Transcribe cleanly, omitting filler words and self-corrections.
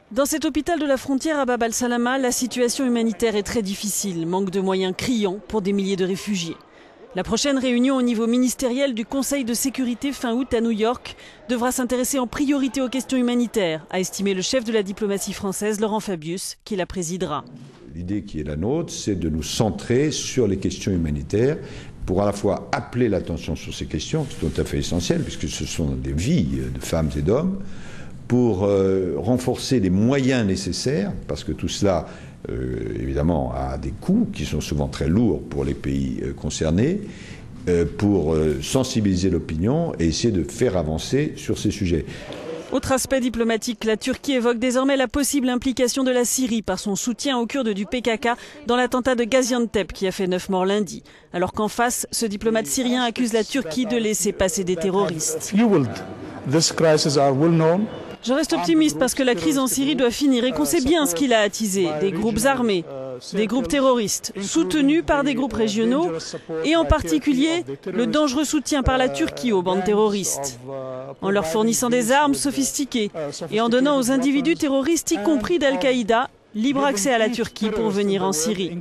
Dans cet hôpital de la frontière à Bab al-Salama, la situation humanitaire est très difficile. Manque de moyens criant pour des milliers de réfugiés. La prochaine réunion au niveau ministériel du Conseil de sécurité fin août à New York devra s'intéresser en priorité aux questions humanitaires, a estimé le chef de la diplomatie française, Laurent Fabius, qui la présidera. L'idée qui est la nôtre, c'est de nous centrer sur les questions humanitaires pour à la fois appeler l'attention sur ces questions, qui sont tout à fait essentielles, puisque ce sont des vies de femmes et d'hommes, pour renforcer les moyens nécessaires, parce que tout cela, évidemment, a des coûts qui sont souvent très lourds pour les pays concernés, pour sensibiliser l'opinion et essayer de faire avancer sur ces sujets. Autre aspect diplomatique, la Turquie évoque désormais la possible implication de la Syrie par son soutien aux Kurdes du PKK dans l'attentat de Gaziantep qui a fait 9 morts lundi. Alors qu'en face, ce diplomate syrien accuse la Turquie de laisser passer des terroristes. Je reste optimiste parce que la crise en Syrie doit finir et qu'on sait bien ce qu'il a attisé. Des groupes armés, des groupes terroristes, soutenus par des groupes régionaux et en particulier le dangereux soutien par la Turquie aux bandes terroristes. En leur fournissant des armes sophistiquées et en donnant aux individus terroristes, y compris d'Al-Qaïda, libre accès à la Turquie pour venir en Syrie.